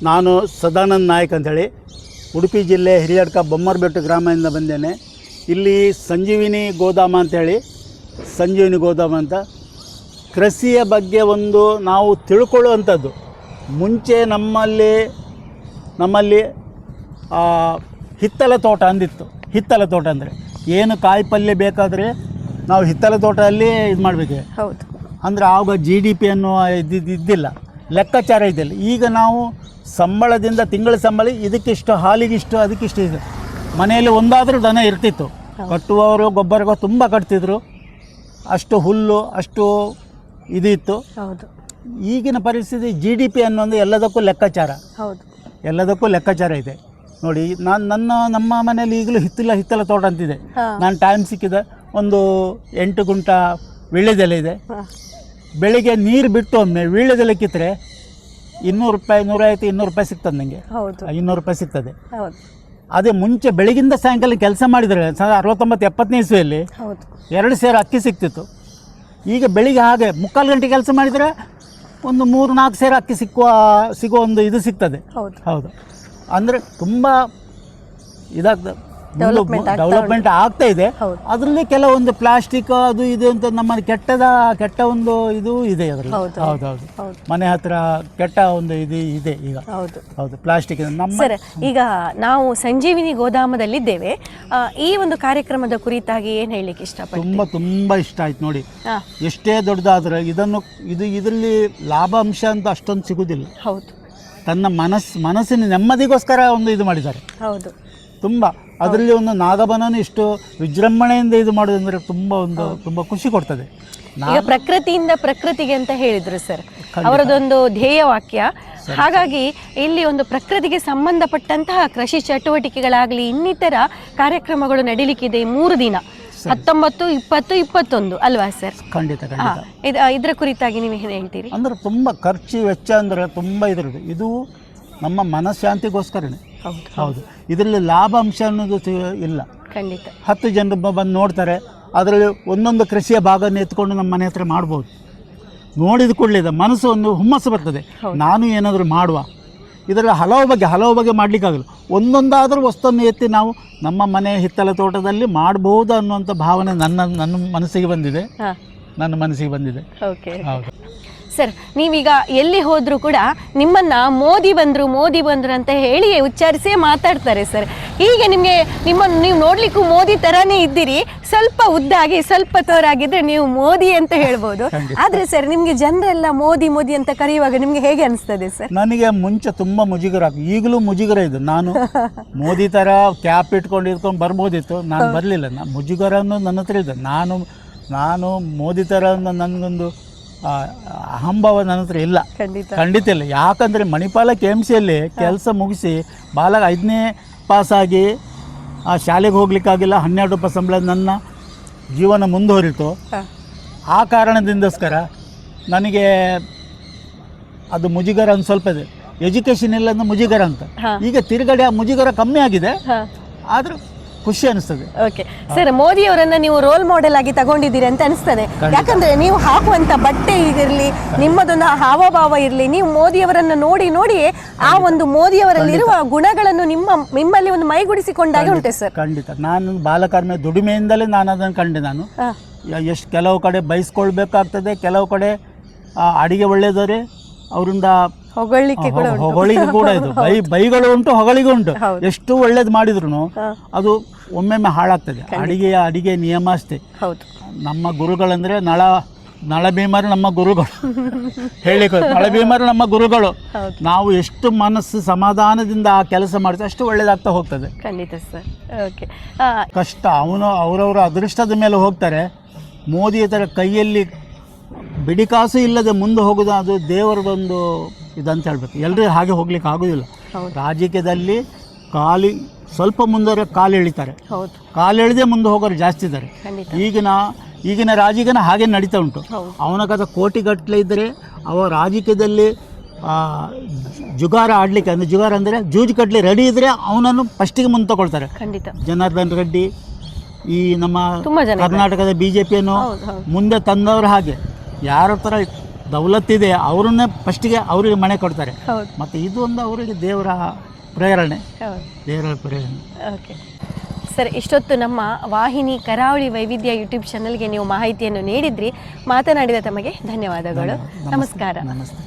ನಾನು ಸದಾನಂದ ನಾಯಕ್ ಅಂಥೇಳಿ ಉಡುಪಿ ಜಿಲ್ಲೆ ಹಿರಿಯಡ್ಕ ಬೊಮ್ಮರಬೆಟ್ಟು ಗ್ರಾಮದಿಂದ ಬಂದೇನೆ. ಇಲ್ಲಿ ಸಂಜೀವಿನಿ ಗೋದಾಮ ಅಂಥೇಳಿ, ಸಂಜೀವಿನಿ ಗೋದಾಮ ಅಂತ ಕೃಷಿಯ ಬಗ್ಗೆ ಒಂದು ನಾವು ತಿಳ್ಕೊಳ್ಳುವಂಥದ್ದು. ಮುಂಚೆ ನಮ್ಮಲ್ಲಿ ಹಿತ್ತಲ ತೋಟ ಅಂದಿತ್ತು. ಹಿತ್ತಲ ತೋಟ ಅಂದರೆ ಏನು ಕಾಯಿ ಪಲ್ಯ ಬೇಕಾದರೆ ನಾವು ಹಿತ್ತಲ ತೋಟದಲ್ಲಿ ಇದು ಮಾಡಬೇಕು. ಹೌದು. ಅಂದರೆ ಆವಾಗ GDP ಅನ್ನೋ ಇದ್ದಿಲ್ಲ, ಲೆಕ್ಕಾಚಾರ ಇದ್ದಿಲ್ಲ. ಈಗ ನಾವು ಸಂಬಳದಿಂದ ತಿಂಗಳ ಸಂಬಳ ಇದಕ್ಕಿಷ್ಟು, ಹಾಲಿಗಿಷ್ಟು, ಅದಕ್ಕಿಷ್ಟು ಇದೆ. ಮನೆಯಲ್ಲಿ ಒಂದಾದರೂ ದನ ಇರ್ತಿತ್ತು. ಕಟ್ಟುವವರು ಗೊಬ್ಬರ ತುಂಬ ಕಟ್ತಿದ್ರು. ಅಷ್ಟು ಹುಲ್ಲು ಅಷ್ಟು ಇದು ಇತ್ತು. ಹೌದು. ಈಗಿನ ಪರಿಸ್ಥಿತಿ GDP ಅನ್ನೋದು ಎಲ್ಲದಕ್ಕೂ ಲೆಕ್ಕಾಚಾರ. ಹೌದು, ಎಲ್ಲದಕ್ಕೂ ಲೆಕ್ಕಾಚಾರ ಇದೆ. ನೋಡಿ, ನಮ್ಮ ಮನೆಯಲ್ಲಿ ಈಗಲೂ ಹಿತ್ತಲ ತೋಟ ಅಂತಿದೆ. ನಾನು ಟೈಮ್ ಸಿಕ್ಕಿದ ಒಂದು 8 ಗುಂಟ ವೀಳ್ಯದೆಲೆ ಇದೆ. ಬೆಳಿಗ್ಗೆ ನೀರು ಬಿಟ್ಟು ಒಮ್ಮೆ ವೀಳ್ಯದೆಲೆ ಕಿತ್ತರೆ 200 ರೂಪಾಯಿ, 150, 200 ರೂಪಾಯಿ ಸಿಗ್ತದೆ ನನಗೆ. 200 ರೂಪಾಯಿ ಸಿಗ್ತದೆ. ಅದೇ ಮುಂಚೆ ಬೆಳಗಿಂದ ಸಾಯಂಕಾಲ ಕೆಲಸ ಮಾಡಿದರೆ 69-70ನೇ ಇಸ್ವಿಯಲ್ಲಿ 2 ಸೇರು ಅಕ್ಕಿ ಸಿಗ್ತಿತ್ತು. ಈಗ ಬೆಳಿಗ್ಗೆ ಹಾಗೆ 3/4 ಗಂಟೆ ಕೆಲಸ ಮಾಡಿದರೆ ಒಂದು 3-4 ಸೇರು ಅಕ್ಕಿ ಸಿಗುವ ಒಂದು ಇದು ಸಿಗ್ತದೆ. ಹೌದು. ಅಂದರೆ ತುಂಬ ಇದಾಗ್ತದೆ, ಡೆವಲಪ್ಮೆಂಟ್ ಆಗ್ತಾ ಇದೆ. ಅದರಲ್ಲಿ ಕೆಲವೊಂದು ಪ್ಲಾಸ್ಟಿಕ್ ಅದು ಇದು ಅಂತ ನಮ್ಮ ಕೆಟ್ಟ ಒಂದು ಇದು ಇದೆ ಅದರಲ್ಲಿ. ಹೌದೌದು, ಮನೆ ಹತ್ರ ಕೆಟ್ಟ ಒಂದು ಇದು ಇದೆ ಈಗ. ಹೌದು, ಪ್ಲಾಸ್ಟಿಕ್. ಸರ್, ಈಗ ನಾವು ಸಂಜೀವಿನಿ ಗೋದಾಮದಲ್ಲಿದ್ದೇವೆ. ಈ ಒಂದು ಕಾರ್ಯಕ್ರಮದ ಕುರಿತಾಗಿ ಏನು ಹೇಳಲಿಕ್ಕೆ ಇಷ್ಟಪಡ್ತೀನಿ? ತುಂಬ ಇಷ್ಟ ಆಯ್ತು. ನೋಡಿ, ಎಷ್ಟೇ ದೊಡ್ಡದಾದ್ರೆ ಇದರಲ್ಲಿ ಲಾಭಾಂಶ ಅಂತ ಅಷ್ಟೊಂದು ಸಿಗುದಿಲ್ಲ. ಹೌದು. ತನ್ನ ಮನಸ್ಸಿನ ನೆಮ್ಮದಿಗೋಸ್ಕರ ಒಂದು ಇದು ಮಾಡಿದ್ದಾರೆ. ಹೌದು. ತುಂಬ ಅದರಲ್ಲಿ ಒಂದು ನಾಗಬನನು ಇಷ್ಟು ವಿಜೃಂಭಣೆಯಿಂದ ಇದು ಮಾಡೋದಂದ್ರೆ ತುಂಬ ಖುಷಿ ಕೊಡ್ತದೆ. ಈಗ ಪ್ರಕೃತಿಯಿಂದ ಪ್ರಕೃತಿಗೆ ಅಂತ ಹೇಳಿದ್ರು ಸರ್, ಅವರದೊಂದು ಧ್ಯೇಯ ವಾಕ್ಯ. ಹಾಗಾಗಿ ಇಲ್ಲಿ ಒಂದು ಪ್ರಕೃತಿಗೆ ಸಂಬಂಧಪಟ್ಟಂತಹ ಕೃಷಿ ಚಟುವಟಿಕೆಗಳಾಗಲಿ ಇನ್ನಿತರ ಕಾರ್ಯಕ್ರಮಗಳು ನಡೀಲಿಕ್ಕಿದೆ 3 ದಿನ, 19, 20, 21 ಅಲ್ವಾ ಸರ್? ಖಂಡಿತ. ಇದರ ಕುರಿತಾಗಿ ನೀವು ಏನು ಹೇಳ್ತೀರಿ? ಅಂದ್ರೆ ತುಂಬ ಖರ್ಚು ವೆಚ್ಚ ಅಂದರೆ ತುಂಬ ಇದ್ರದ್ದು. ಇದು ನಮ್ಮ ಮನಃಶಾಂತಿಗೋಸ್ಕರನೇ. ಹೌದು. ಇದರಲ್ಲಿ ಲಾಭಾಂಶ ಅನ್ನೋದು ಇಲ್ಲ. ಖಂಡಿತ. 10 ಜನರು ಬಂದು ನೋಡ್ತಾರೆ, ಅದರಲ್ಲಿ ಒಂದೊಂದು ಕೃಷಿಯ ಭಾಗನ ಎತ್ಕೊಂಡು ನಮ್ಮ ಮನೆ ಹತ್ರ ಮಾಡ್ಬೋದು. ನೋಡಿದ ಕೂಡಲೇ ಮನಸ್ಸು ಒಂದು ಹುಮ್ಮಸ್ಸು ಬರ್ತದೆ, ನಾನು ಏನಾದರೂ ಮಾಡುವ. ಇದರಲ್ಲಿ ಹಲವು ಬಗೆ ಮಾಡಲಿಕ್ಕಾಗಲ್ಲ. ಒಂದೊಂದಾದರೂ ವಸ್ತುವನ್ನು ಎತ್ತಿ ನಾವು ನಮ್ಮ ಮನೆ ಹಿತ್ತಲ ತೋಟದಲ್ಲಿ ಮಾಡಬಹುದು ಅನ್ನುವಂಥ ಭಾವನೆ ನನ್ನ ಮನಸ್ಸಿಗೆ ಬಂದಿದೆ. ಹೌದು ಸರ್. ನೀವೀಗ ಎಲ್ಲಿ ಹೋದರೂ ಕೂಡ ನಿಮ್ಮನ್ನು ಮೋದಿ ಬಂದರು ಅಂತ ಹೇಳಿ ಉಚ್ಚಾರಿಸೇ ಮಾತಾಡ್ತಾರೆ ಸರ್. ಹೀಗೆ ನಿಮ್ಮನ್ನು ನೀವು ನೋಡ್ಲಿಕ್ಕೂ ಮೋದಿ ಥರನೇ ಇದ್ದೀರಿ. ಸ್ವಲ್ಪ ಉದ್ದಾಗಿ ಸ್ವಲ್ಪ ತೋರಾಗಿದ್ರೆ ನೀವು ಮೋದಿ ಅಂತ ಹೇಳ್ಬೋದು. ಆದರೆ ಸರ್, ನಿಮಗೆ ಜನರೆಲ್ಲ ಮೋದಿ ಅಂತ ಕರೆಯುವಾಗ ನಿಮಗೆ ಹೇಗೆ ಅನಿಸ್ತದೆ ಸರ್? ನನಗೆ ಮುಂಚೆ ತುಂಬ ಮುಜುಗರ, ಈಗಲೂ ಮುಜುಗರ ಇದು. ನಾನು ಮೋದಿ ಥರ ಕ್ಯಾಪ್ ಇಟ್ಕೊಂಡು ಬರ್ಬೋದಿತ್ತು, ನಾನು ಬರಲಿಲ್ಲ. ಮುಜುಗರ ಅನ್ನೋದು ನನ್ನ ಹತ್ರ ಇದೆ. ನಾನು ಮೋದಿ ಥರ ನನಗೊಂದು ಅಹಂಭಾವ ನನ್ನ ಹತ್ರ ಇಲ್ಲ, ಖಂಡಿತ ಇಲ್ಲ. ಯಾಕಂದರೆ ಮಣಿಪಾಲ KMCಯಲ್ಲಿ ಕೆಲಸ ಮುಗಿಸಿ 5ನೇ ಪಾಸಾಗಿ ಶಾಲೆಗೆ ಹೋಗ್ಲಿಕ್ಕಾಗಿಲ್ಲ. 12 ರೂಪಾಯಿ ಸಂಬಳ ನನ್ನ ಜೀವನ ಮುಂದುವರಿತು. ಆ ಕಾರಣದಿಂದಸ್ಕರ ನನಗೆ ಅದು ಮುಜುಗರ ಒಂದು ಸ್ವಲ್ಪ ಇದೆ. ಎಜುಕೇಷನ್ ಇಲ್ಲ ಅಂದ್ರೆ ಮುಜುಗರ ಅಂತ. ಈಗ ತಿರುಗಡೆ ಆ ಮುಜುಗರ ಕಮ್ಮಿ ಆಗಿದೆ, ಆದರೂ ಖುಷಿ ಅನಿಸ್ತದೆ. ಓಕೆ ಸರ್, ಮೋದಿ ಅವರನ್ನ ನೀವು ರೋಲ್ ಮಾಡೆಲ್ ಆಗಿ ತಗೊಂಡಿದ್ದೀರಿ ಅಂತ ಅನಿಸ್ತದೆ. ಯಾಕಂದ್ರೆ ನೀವು ಹಾಕುವಂತ ಬಟ್ಟೆ ಇರಲಿ, ನಿಮ್ಮದೊಂದು ಹಾವಭಾವ ಇರಲಿ, ನೀವು ಮೋದಿಯವರನ್ನ ನೋಡಿ ಆ ಒಂದು ಮೋದಿಯವರಲ್ಲಿರುವ ಗುಣಗಳನ್ನು ನಿಮ್ಮಲ್ಲಿ ಒಂದು ಮೈಗೂಡಿಸಿಕೊಂಡಾಗ ಉಂಟೆ ಸರ್. ಖಂಡಿತ. ನಾನು ಬಾಲಕಾರ್ಮಿಕ ದುಡಿಮೆಯಿಂದಲೇ ನಾನು ಅದನ್ನು ಕಂಡೆ. ನಾನು ಎಷ್ಟು ಕೆಲವು ಕಡೆ ಬಯಸ್ಕೊಳ್ಬೇಕಾಗ್ತದೆ, ಕೆಲವು ಕಡೆ ಅಡಿಗೆ ಒಳ್ಳೆಯದವರೇ ಅವರಿಂದ ಹೊಗಳಿಕೆ ಕೂಡ ಇದು. ಬೈಗಳು ಉಂಟು, ಹೊಗಳಿಗೂ ಉಂಟು. ಎಷ್ಟು ಒಳ್ಳೇದು ಮಾಡಿದ್ರು ಅದು ಒಮ್ಮೊಮ್ಮೆ ಹಾಳಾಗ್ತದೆ. ಅಡಿಗೆ ನಿಯಮ ಅಷ್ಟೇ. ನಮ್ಮ ಗುರುಗಳಂದ್ರೆ ನಳಭೀಮರು ನಮ್ಮ ಗುರುಗಳು. ನಳಭೀಮರು ನಮ್ಮ ಗುರುಗಳು. ನಾವು ಎಷ್ಟು ಮನಸ್ಸು ಸಮಾಧಾನದಿಂದ ಆ ಕೆಲಸ ಮಾಡ್ತೀವಿ ಅಷ್ಟು ಒಳ್ಳೇದಾಗ್ತಾ ಹೋಗ್ತದೆ. ಖಂಡಿತ ಸರ್. ಓಕೆ. ಕಷ್ಟ ಅವರವರ ಅದೃಷ್ಟದ ಮೇಲೆ ಹೋಗ್ತಾರೆ. ಮೋದಿ ಥರ ಕೈಯಲ್ಲಿ ಬಿಡಿಕಾಸು ಇಲ್ಲದೆ ಮುಂದೆ ಹೋಗೋದು ಅದು ದೇವರದೊಂದು ಇದಂತ ಹೇಳ್ಬೇಕು. ಎಲ್ಲರೂ ಹಾಗೆ ಹೋಗ್ಲಿಕ್ಕೆ ಆಗೋದಿಲ್ಲ. ರಾಜಕೀಯದಲ್ಲಿ ಸ್ವಲ್ಪ ಮುಂದೆ ಕಾಲು ಎಳಿತಾರೆ, ಕಾಲು ಎಳೆದೇ ಮುಂದೆ ಹೋಗೋರು ಜಾಸ್ತಿ ಇದ್ದಾರೆ. ಈಗಿನ ರಾಜಕೀಯನ ಹಾಗೆ ನಡೀತಾ ಉಂಟು. ಅವನ ಕಥ ಕೋಟಿಗಟ್ಟಲೆ ಇದ್ದರೆ ಅವ ರಾಜಕೀಯದಲ್ಲಿ ಜುಗಾರ ಆಡಲಿಕ್ಕೆ, ಅಂದರೆ ಜುಗಾರ ಅಂದರೆ ಜೂಜು ಕಟ್ಟಲಿ ರೆಡಿ ಇದ್ದರೆ ಅವನನ್ನು ಫಸ್ಟಿಗೆ ಮುಂದೆ ತಗೊಳ್ತಾರೆ. ಜನಾರ್ದನ್ ರೆಡ್ಡಿ, ಈ ನಮ್ಮ ಕರ್ನಾಟಕದ BJPಯನ್ನು ಮುಂದೆ ತಂದವರು ಹಾಗೆ ಯಾರ ಥರ ದೌಲತ್ತಿದೆ ಅವ್ರನ್ನೇ ಫಸ್ಟಿಗೆ ಅವರಿಗೆ ಮನೆ ಕೊಡ್ತಾರೆ. ಹೌದು ಮತ್ತು ಇದು ಒಂದು ಅವರಿಗೆ ದೇವರ ಪ್ರೇರಣೆ, ಹೌದು. ದೇವರ ಪ್ರೇರಣೆ. ಓಕೆ ಸರ್, ಇಷ್ಟೊತ್ತು ನಮ್ಮ ವಾಹಿನಿ ಕರಾವಳಿ ವೈವಿಧ್ಯ ಯೂಟ್ಯೂಬ್ ಚಾನಲ್ಗೆ ನೀವು ಮಾಹಿತಿಯನ್ನು ನೀಡಿದ್ರಿ. ಮಾತನಾಡಿದ ತಮಗೆ ಧನ್ಯವಾದಗಳು. ನಮಸ್ಕಾರ. ನಮಸ್ತೆ.